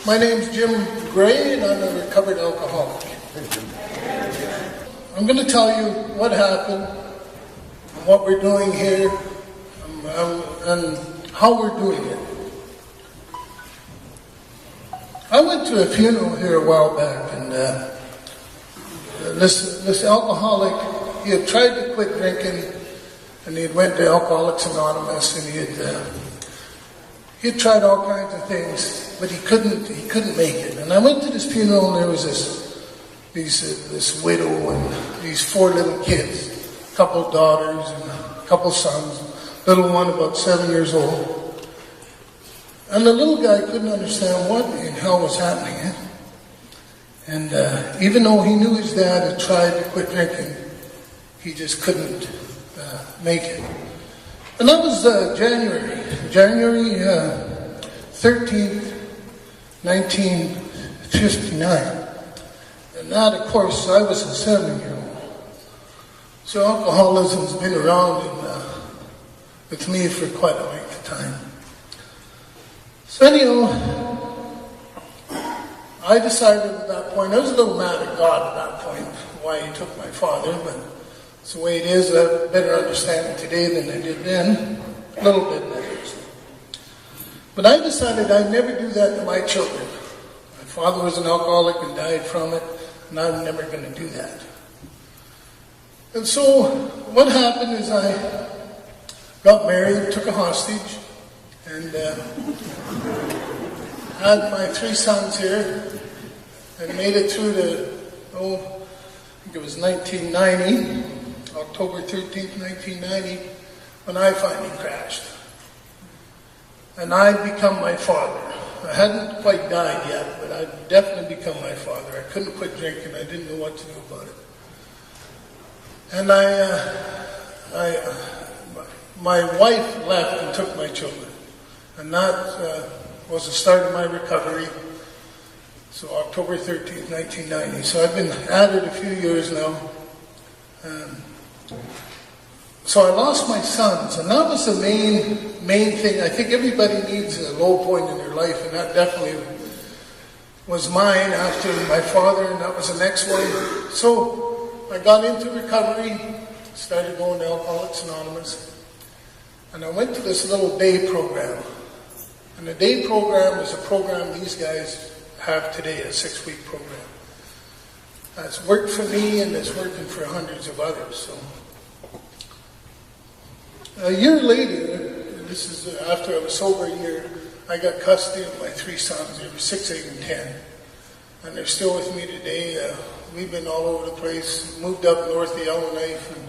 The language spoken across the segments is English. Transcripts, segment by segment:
My name's Jim Gray, and I'm a recovered alcoholic. I'm going to tell you what happened, what we're doing here, and how we're doing it. I went to a funeral here a while back, and this alcoholic, he had tried to quit drinking, and he had went to Alcoholics Anonymous, and he had tried all kinds of things, but he couldn't make it. And I went to this funeral, and there was this widow and these 4 little kids, a couple daughters and a couple sons, little one about 7 years old. And the little guy couldn't understand what in hell was happening. And even though he knew his dad had tried to quit drinking, he just couldn't make it. And that was January 13th, 1959. And that, of course, I was a 7-year-old. So alcoholism's been around with me for quite a length of time. So anyhow, I decided at that point, I was a little mad at God at that point, why he took my father, but it's the way it is. I have a better understanding today than I did then, a little bit better. But I decided I'd never do that to my children. My father was an alcoholic and died from it, and I'm never going to do that. And so what happened is I got married, took a hostage, and had my 3 sons here, and made it through I think it was 1990, October 13th, 1990, when I finally crashed. And I'd become my father. I hadn't quite died yet, but I'd definitely become my father. I couldn't quit drinking. I didn't know what to do about it. And my wife left and took my children. And that was the start of my recovery. So October 13th, 1990. So I've been at it a few years now. So I lost my sons, and that was the main thing. I think everybody needs a low point in their life, and that definitely was mine after my father, and that was the next one. So I got into recovery, started going to Alcoholics Anonymous, and I went to this little day program. And the day program is a program these guys have today, a 6-week program. That's worked for me, and it's working for hundreds of others. So a year later, this is after I was sober a year, I got custody of my 3 sons. They were 6, 8, and 10. And they're still with me today. We've been all over the place, moved up north of Yellowknife, and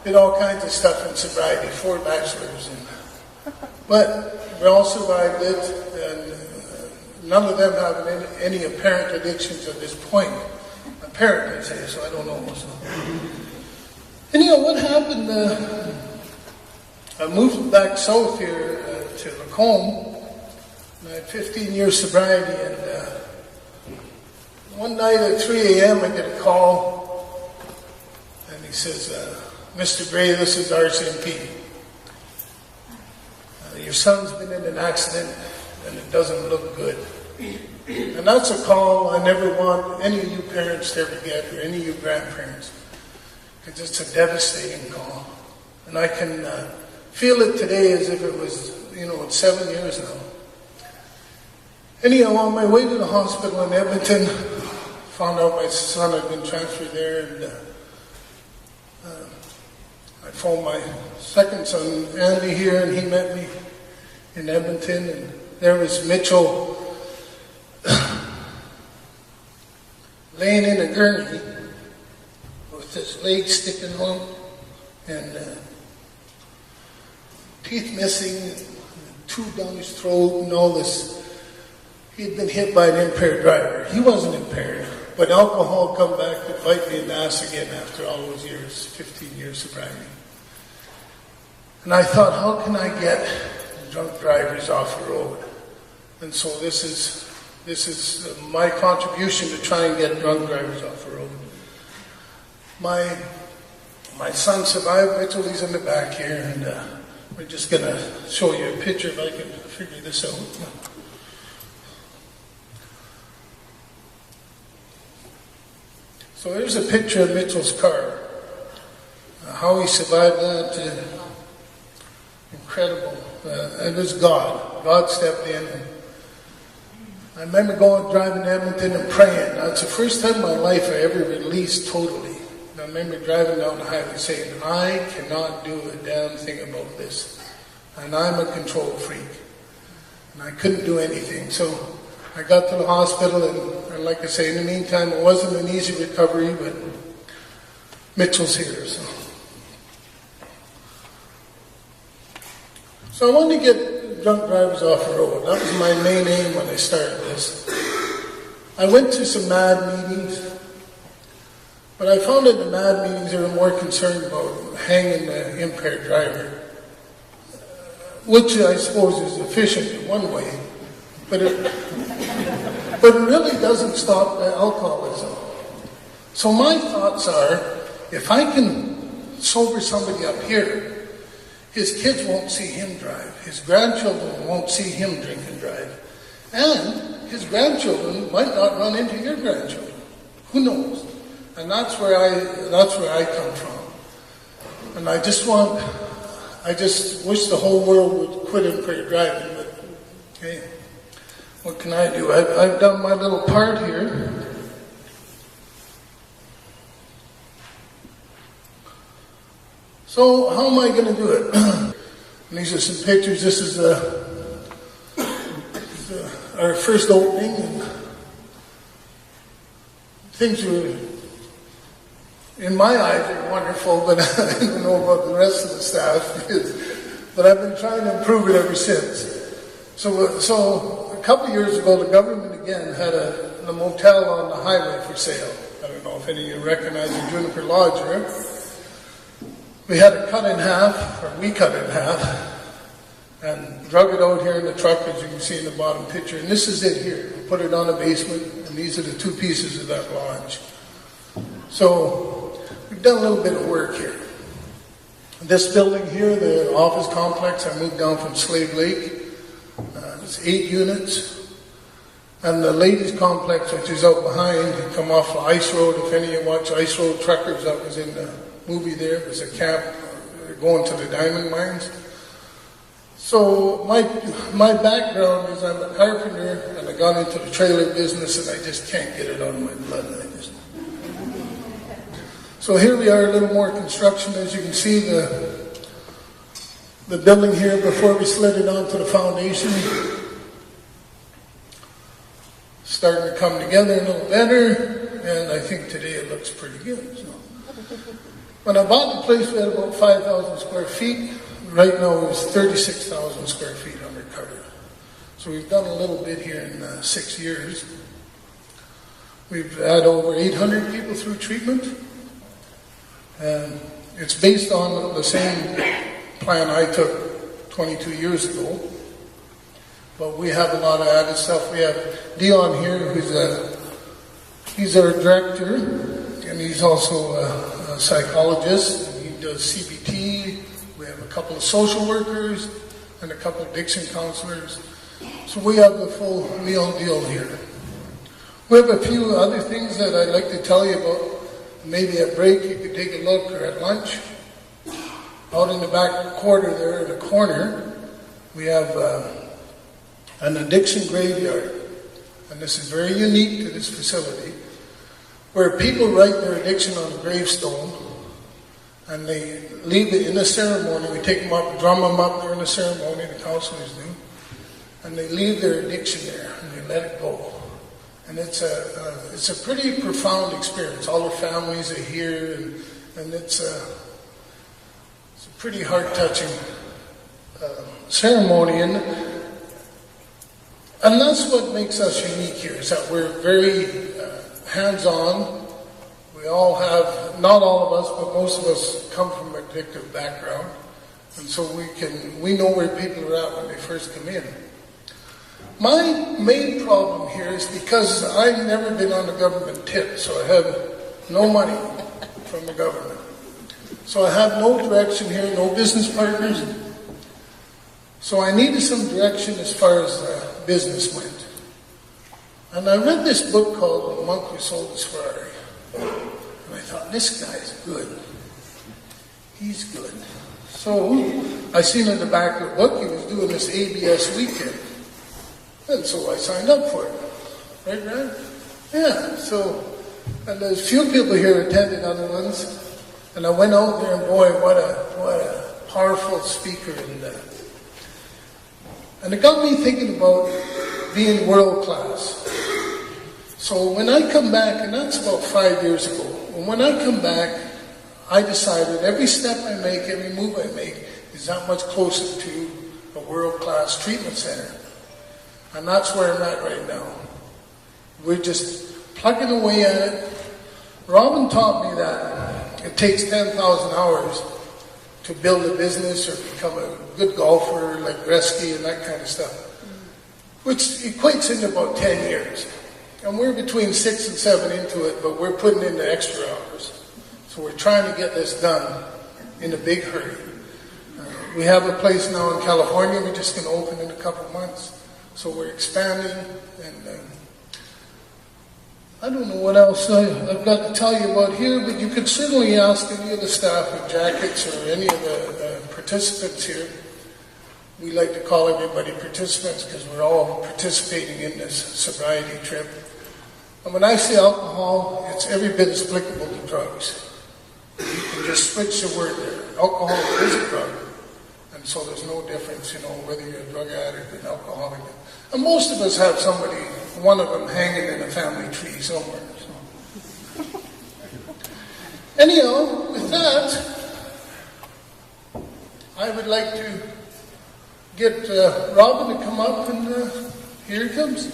did all kinds of stuff in sobriety, 4 bachelors. But we all survived it, and none of them have any apparent addictions at this point. Apparent, I'd say, so I don't know. So. Anyhow, what happened... I moved back south here to Lacombe, and I had 15 years sobriety, and one night at 3 a.m. I get a call, and he says, Mr. Gray, this is RCMP. Your son's been in an accident, and it doesn't look good. And that's a call I never want any of you parents to ever get, or any of you grandparents, because it's a devastating call. And I can... feel it today as if it was, it's 7 years now. Anyhow, on my way to the hospital in Edmonton, found out my son had been transferred there, and I phoned my second son, Andy, here, and he met me in Edmonton, and there was Mitchell laying in a gurney with his legs sticking out, and teeth missing, tube down his throat, and all this. He had been hit by an impaired driver. He wasn't impaired, but alcohol come back to bite me in the ass again after all those years, 15 years sobriety. And I thought, how can I get drunk drivers off the road? And so this is my contribution to try and get drunk drivers off the road. My son survived. Mitchell, he's in the back here, and we're just going to show you a picture if I can figure this out. So there's a picture of Mitchell's car. How he survived that, incredible. It was God. God stepped in. I remember driving to Edmonton and praying. That's the first time in my life I ever released totally. And I remember driving down the highway saying, I cannot do a damn thing about this. And I'm a control freak. And I couldn't do anything. So I got to the hospital, and like I say, in the meantime, it wasn't an easy recovery, but Mitchell's here. So I wanted to get drunk drivers off the road. That was my main aim when I started this. I went to some MAD meetings, but I found that the MAD meetings they were more concerned about hanging the impaired driver, which I suppose is efficient in one way, but it really doesn't stop alcoholism. So my thoughts are, if I can sober somebody up here, his kids won't see him drive. His grandchildren won't see him drink and drive. And his grandchildren might not run into your grandchildren. Who knows? And that's where I come from. And I just wish the whole world would quit impaired driving, but hey, what can I do? I've done my little part here. So how am I going to do it? And these are some pictures. This is our first opening. And things were, in my eyes, are wonderful, but I don't know about the rest of the staff. But I've been trying to improve it ever since. So a couple of years ago, the government again had a motel on the highway for sale. I don't know if any of you recognize the Juniper Lodge here. We had it cut in half, or we cut it in half, and drug it out here in the truck, as you can see in the bottom picture. And this is it here. We put it on a basement, and these are the two pieces of that lodge. So we've done a little bit of work here. This building here, the office complex, I moved down from Slave Lake. It's 8 units. And the ladies complex, which is out behind, you come off of Ice Road. If any of you watch Ice Road Truckers, that was in the movie there. It was a camp going to the diamond mines. So my background is I'm a carpenter, and I got into the trailer business, and I just can't get it out of my blood. So here we are, a little more construction. As you can see, the building here before we slid it onto the foundation, starting to come together a little better, and I think today it looks pretty good. So. When I bought the place, we had about 5,000 square feet. Right now, it's 36,000 square feet under cover. So we've done a little bit here in 6 years. We've had over 800 people through treatment. And it's based on the same plan I took 22 years ago. But we have a lot of added stuff. We have Dion here, he's our director, and he's also a psychologist. He does CBT. We have a couple of social workers and a couple of addiction counselors. So we have the full meal deal here. We have a few other things that I'd like to tell you about. Maybe at break you could take a look, or at lunch. Out in the back quarter there, in the corner, we have an addiction graveyard. And this is very unique to this facility, where people write their addiction on a gravestone, and they leave it in a ceremony. We take them up, drum them up during the ceremony, the counselors do, and they leave their addiction there, and they let it go. And it's a pretty profound experience. All the families are here, and it's a pretty heart-touching ceremony. And that's what makes us unique here, is that we're very hands-on. We all have, not all of us, but most of us come from an addictive background. And so we know where people are at when they first come in. My main problem here is because I've never been on a government tip, so I have no money from the government. So I have no direction here, no business partners. So I needed some direction as far as business went. And I read this book called The Monk Who Sold His Ferrari. thought, this guy's good. He's good. So I seen in the back of the book he was doing this ABS weekend. And so I signed up for it. Right, Brad? Yeah, so, and there's a few people here attended other ones. And I went out there, and boy, what a powerful speaker. And it got me thinking about being world class. So when I come back, and that's about 5 years ago, and when I come back, I decided every step I make, every move I make, is that much closer to a world-class treatment center. And that's where I'm at right now. We're just plugging away at it. Robin taught me that it takes 10,000 hours to build a business or become a good golfer like Gretzky and that kind of stuff, which equates into about 10 years. And we're between 6 and 7 into it, but we're putting in the extra hours. So we're trying to get this done in a big hurry. We have a place now in California we're just going to open in a couple of months. So we're expanding, and I don't know what else I've got to tell you about here, but you could certainly ask any of the staff with jackets or any of the participants here. We like to call everybody participants because we're all participating in this sobriety trip. And when I say alcohol, it's every bit as applicable to drugs. You can just switch the word there. Alcohol is a drug. And so there's no difference, whether you're a drug addict or an alcoholic. And most of us have somebody, one of them hanging in a family tree somewhere. So. Anyhow, with that, I would like to get Robin to come up, and here he comes.